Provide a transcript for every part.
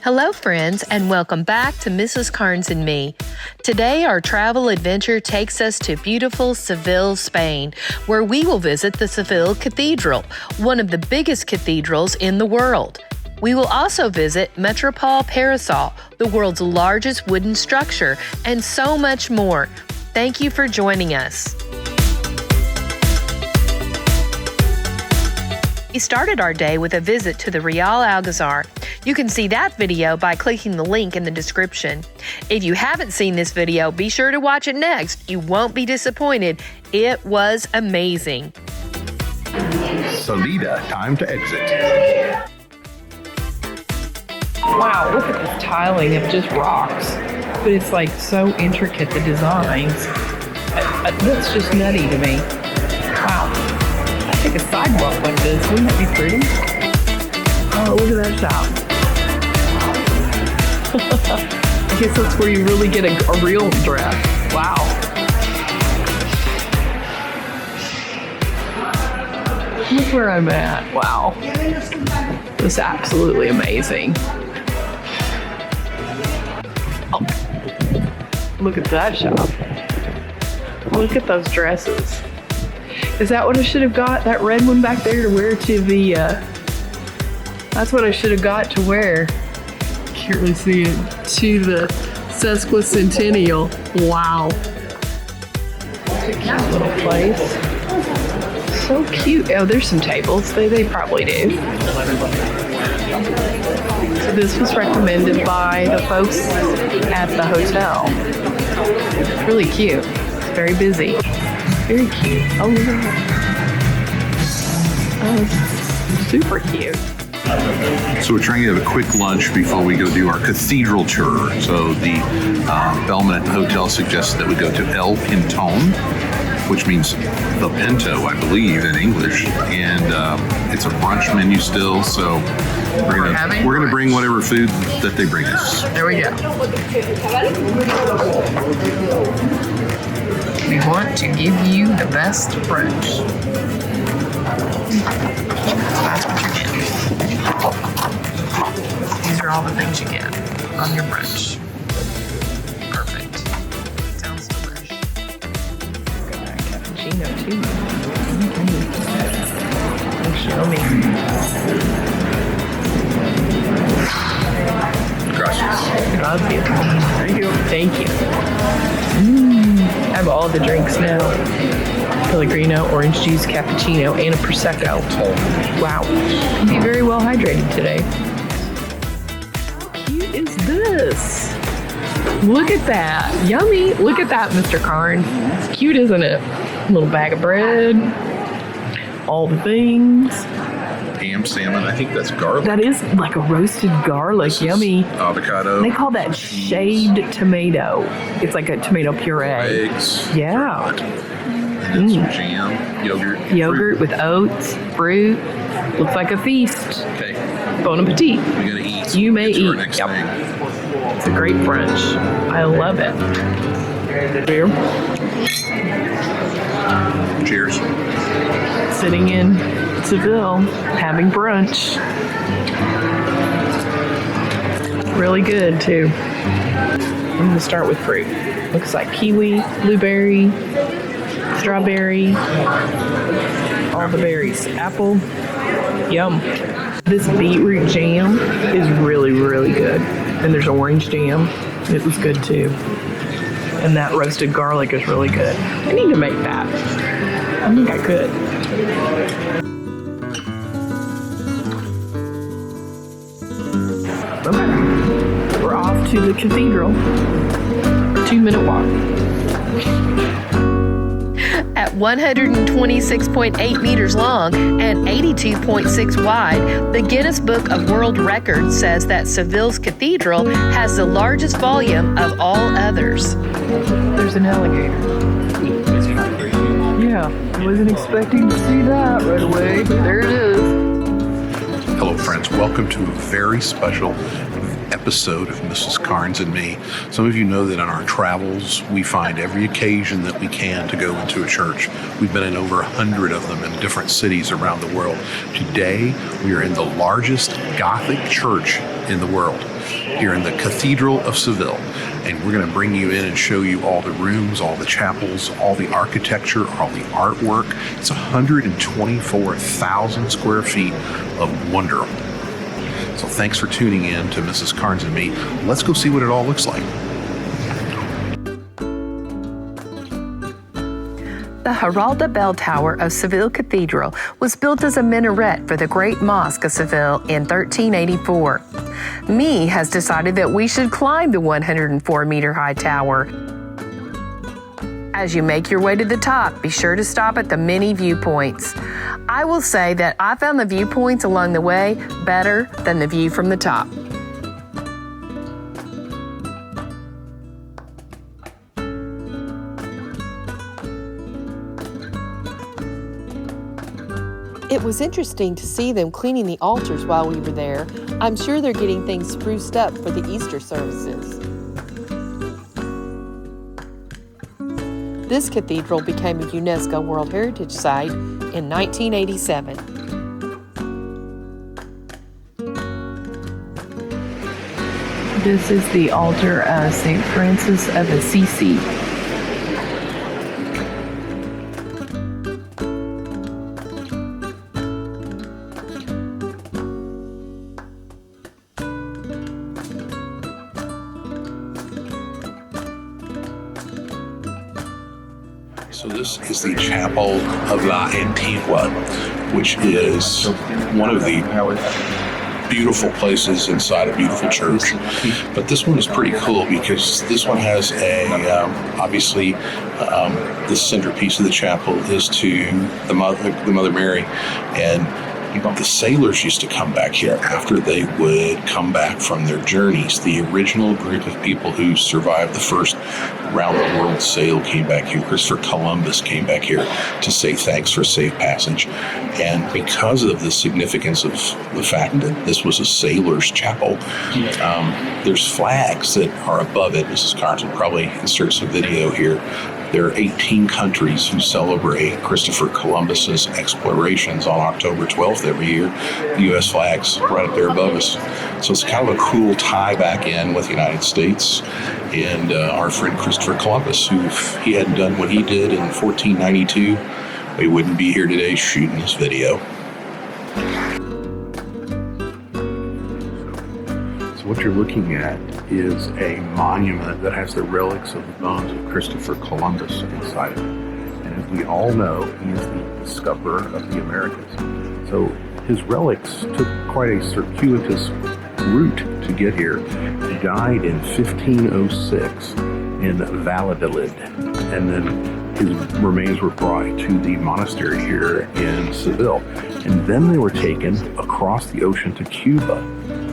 Hello, friends, and welcome back to Mrs. Carnes and Me. Today, our travel adventure takes us to beautiful Seville, Spain, where we will visit the Seville Cathedral, one of the biggest cathedrals in the world. We will also visit Metropole Parasol, the world's largest wooden structure, and so much more. Thank you for joining us. We started our day with a visit to the REAL Alcazar. You can see that video by clicking the link in the description. If you haven't seen this video, be sure to watch it next. You won't be disappointed. It was amazing. Salida, time to exit. Wow, look at this tiling of just rocks. But it's like so intricate, the designs. That's just nutty to me. Wow. I think a sidewalk like this, wouldn't that be pretty? Oh, look at that shop. I guess that's where you really get a real dress. Wow. Look where I'm at. Wow. This is absolutely amazing. Oh. Look at that shop. Look at those dresses. Is that what I should have got? That red one back there to wear to the, that's what I should have got to wear. Can't really see it. To the sesquicentennial. Wow. It's a cute little place. So cute. Oh, there's some tables. They probably do. So this was recommended by the folks at the hotel. It's really cute. It's very busy. Very cute. Oh, look at that. Oh, it's super cute. So we're trying to have a quick lunch before we go do our cathedral tour. So the bellman at the hotel suggested that we go to El Pinton, which means the Pinto, I believe, in English. And it's a brunch menu still, so we're gonna bring whatever food that they bring us. There we go. We want to give you the best brunch. That's what you're getting. These are all the things you get on your brunch. Perfect. Sounds delicious. Got that cappuccino too. Show me. Gracias. Gracias. There you go. Thank you. I have all the drinks now. Pellegrino, orange juice, cappuccino, and a Prosecco. Wow. I'll be very well hydrated today. How cute is this? Look at that. Yummy. Look at that, Mr. Carnes. It's cute, isn't it? A little bag of bread. All the things. Ham, salmon, I think that's garlic. That is like a roasted garlic. Yummy. Avocado. They call that shaved tomato. It's like a tomato puree. Eggs. Yeah. And then some jam, yogurt fruit. with oats, fruit. Looks like a feast. Okay. Bon appetit. We gotta eat. You may Get to our eat. next Yep. thing. It's a great brunch. I love it. Here. Cheers. Sitting in Seville, having brunch. Really good too. I'm gonna start with fruit. Looks like kiwi, blueberry, strawberry, all the berries. Apple, yum. This beetroot jam is really, really good. And there's orange jam. It was good too. And that roasted garlic is really good. I need to make that. I think I could. Okay. We're off to the cathedral. 2-minute walk. At 126.8 meters long and 82.6 wide, the Guinness Book of World Records says that Seville's cathedral has the largest volume of all others. There's an alligator. Yeah, I wasn't expecting to see that right away, but there it is. Hello, friends. Welcome to a very special episode of Mrs. Carnes and Me. Some of you know that on our travels, we find every occasion that we can to go into a church. We've been in over 100 of them in different cities around the world. Today, we are in the largest Gothic church in the world. here in the Cathedral of Seville. And we're going to bring you in and show you all the rooms, all the chapels, all the architecture, all the artwork. It's 124,000 square feet of wonder. So thanks for tuning in to Mrs. Carnes and me. Let's go see what it all looks like. The Giralda bell tower of Seville Cathedral was built as a minaret for the Great Mosque of Seville in 1384. Me has decided that we should climb the 104-meter high tower. As you make your way to the top, be sure to stop at the many viewpoints. I will say that I found the viewpoints along the way better than the view from the top. It was interesting to see them cleaning the altars while we were there. I'm sure they're getting things spruced up for the Easter services. This cathedral became a UNESCO World Heritage Site in 1987. This is the altar of St. Francis of Assisi. So this is the Chapel of La Antigua, which is one of the beautiful places inside a beautiful church. But this one is pretty cool because this one has obviously the centerpiece of the chapel is to the Mother Mary, and the sailors used to come back here after they would come back from their journeys. The original group of people who survived the first round-the-world sail came back here. Christopher Columbus came back here to say thanks for safe passage. And because of the significance of the fact that this was a sailor's chapel, there's flags that are above it. Mrs. Carnes will probably insert some video here. There are 18 countries who celebrate Christopher Columbus's explorations on October 12th every year. The U.S. flag's right up there above us. So it's kind of a cool tie back in with the United States and our friend Christopher Columbus, who if he hadn't done what he did in 1492, we wouldn't be here today shooting this video. So what you're looking at is a monument that has the relics of the bones of Christopher Columbus inside of it. And as we all know, he is the discoverer of the Americas. So his relics took quite a circuitous route to get here. He died in 1506 in Valladolid, and then his remains were brought to the monastery here in Seville. And then they were taken across the ocean to Cuba,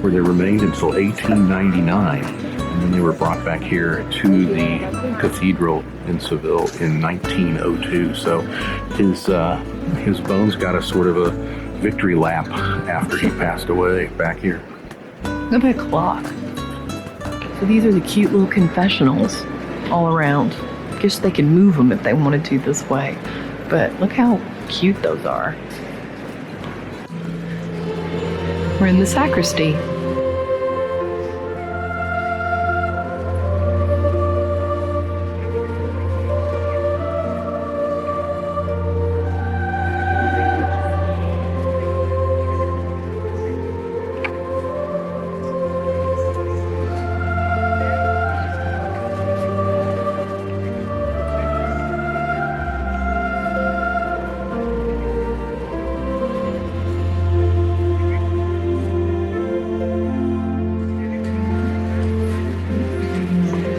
where they remained until 1899. And then they were brought back here to the cathedral in Seville in 1902. So his bones got a sort of a victory lap after he passed away back here. Look at that clock. So these are the cute little confessionals all around. I guess they can move them if they wanted to this way. But look how cute those are. We're in the sacristy.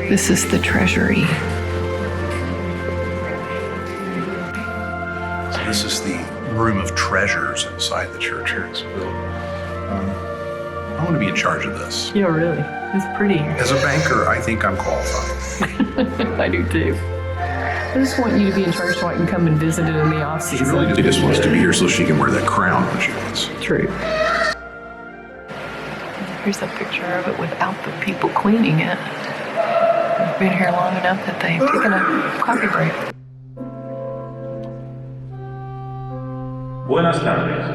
This is the Treasury. So this is the room of treasures inside the church here in Seville. I want to be in charge of this. Yeah, really. It's pretty. As a banker, I think I'm qualified. I do too. I just want you to be in charge so I can come and visit it in the off She season. really just wants to be here so she can wear that crown when she wants. True. Here's a picture of it without the people cleaning it. I've been here long enough that they've taken a coffee break. Buenas tardes.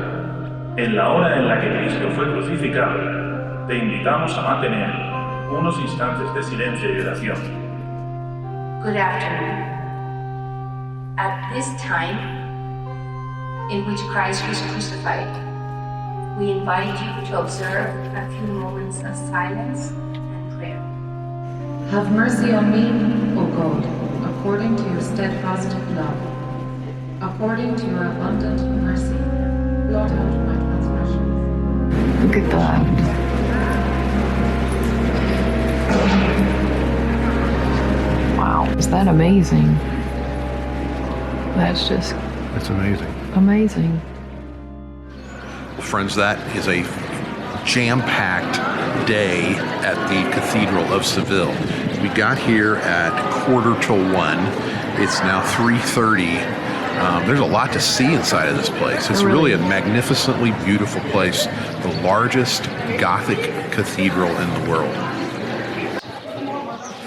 En la hora en la que Cristo fue crucificado, te invitamos a mantener unos instantes de silencio y oración. Good afternoon. At this time in which Christ was crucified, we invite you to observe a few moments of silence and prayer. Have mercy on me, O God, according to your steadfast love. According to your abundant mercy, blot out my transgressions. Look at that. Wow, is that amazing? That's just It's amazing. amazing. Friends, that is a jam-packed day at the Cathedral of Seville. We got here at 1:45. It's now 3:30. There's a lot to see inside of this place. It's really a magnificently beautiful place, the largest Gothic cathedral in the world.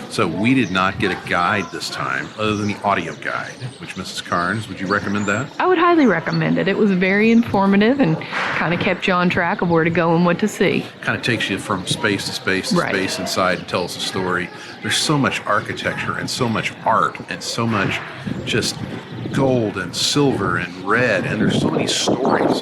So we did not get a guide this time, other than the audio guide, which Mrs. Carnes, would you recommend that? I would highly recommend it. It was very informative and kind of kept you on track of where to go and what to see. Kind of takes you from space to space to Right. space inside and tells a story. There's so much architecture and so much art and so much just gold and silver and red, and there's so many stories.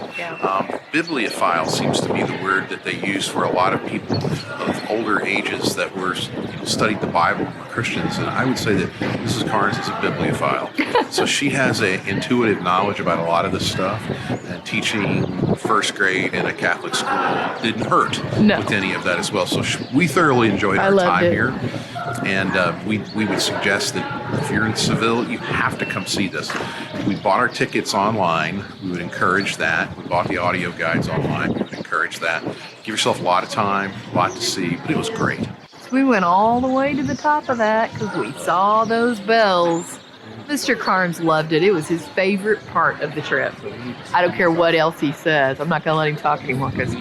Bibliophile seems to be the word that they use for a lot of people of older ages that were studied the Bible and were Christians, and I would say that Mrs. Carnes is a bibliophile. So she has an intuitive knowledge about a lot of this stuff, and teaching first grade in a Catholic school didn't hurt with any of that as well. So we thoroughly enjoyed our time here, and we would suggest that if you're in Seville, you have to come see this. We bought our tickets online. We would encourage that. We bought the audio guides online. We would encourage that. Give yourself a lot of time, a lot to see, but it was great. We went all the way to the top of that because we saw those bells. Mr. Carnes loved it. It was his favorite part of the trip. I don't care what else he says. I'm not going to let him talk anymore because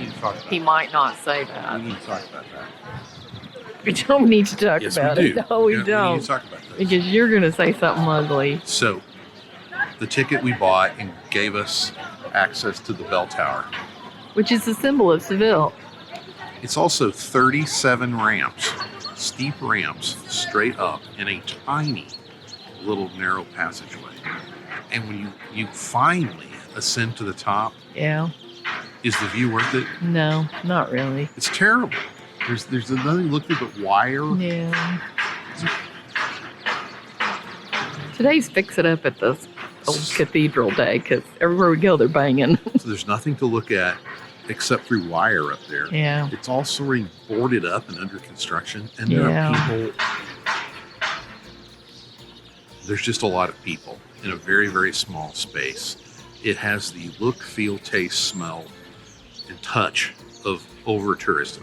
he might not say that. We need to talk about that. We don't need to talk Yes, about we it. do. No, we Yeah, don't. We need to talk about this. Because you're going to say something ugly. So, the ticket we bought and gave us access to the bell tower. Which is the symbol of Seville. It's also 37 ramps, steep ramps, straight up in a tiny little narrow passageway. And when you finally ascend to the top, Yeah. is the view worth it? No, not really. It's terrible. There's nothing look at but wire. Yeah. Today's Fix It Up at the old cathedral day because everywhere we go, they're banging. So there's nothing to look at except through wire up there. Yeah. It's all sort of boarded up and under construction. And there are people. There's just a lot of people in a very, very small space. It has the look, feel, taste, smell, and touch of over-tourism.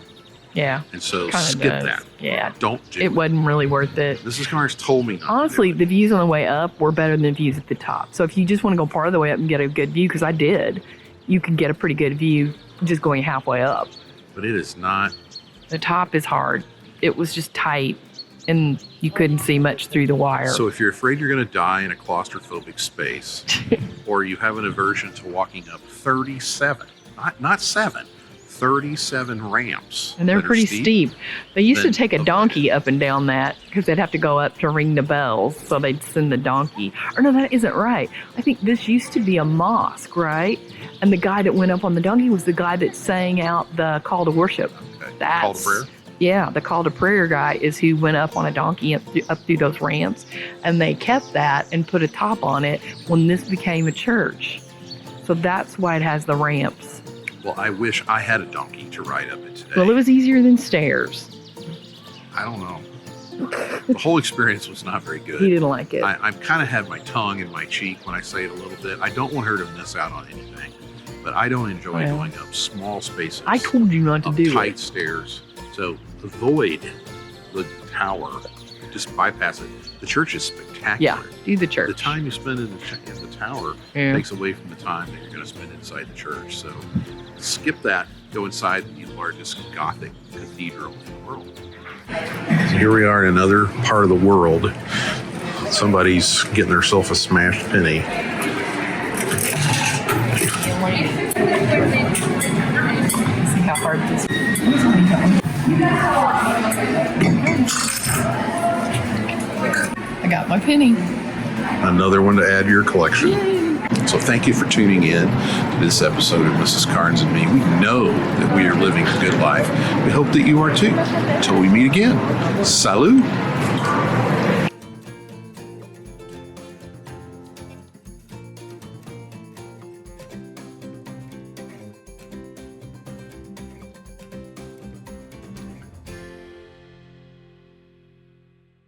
Yeah. And so Kinda skip does. that. Yeah. Don't do It wasn't really worth it. Mrs. Carnes told me not Honestly, to do the views on the way up were better than the views at the top. So if you just want to go part of the way up and get a good view, because I did, you can get a pretty good view just going halfway up. it. But it is not. The top is hard. It was just tight, and you couldn't see much through the wire. So if you're afraid you're going to die in a claustrophobic space, or you have an aversion to walking up 37, not 7, 37 ramps. And they're that are pretty steep. They used to then take a donkey up and down that because they'd have to go up to ring the bells. So they'd send the donkey. Or no, that isn't right. I think this used to be a mosque, right? And the guy that went up on the donkey was the guy that sang out the call to worship. Okay. Call to prayer? Yeah, the call to prayer guy is who went up on a donkey up through those ramps. And they kept that and put a top on it when this became a church. So that's why it has the ramps. Well, I wish I had a donkey to ride up it today. Well, it was easier than stairs. I don't know. The whole experience was not very good. He didn't like it. I kind of had my tongue in my cheek when I say it a little bit. I don't want her to miss out on anything, but I don't enjoy Well, going up small spaces. I told you not to up do tight it. stairs. So avoid the tower. Just bypass it. The church is spectacular. Yeah, do the church. The time you spend in the tower Yeah. takes away from the time that you're going to spend inside the church. So skip that. Go inside the largest Gothic cathedral in the world. So here we are in another part of the world. Somebody's getting herself a smashed penny. See how card this. I got my penny. Another one to add to your collection. So thank you for tuning in to this episode of Mrs. Carnes and Me. We know that we are living a good life. We hope that you are too. Until we meet again. Salut.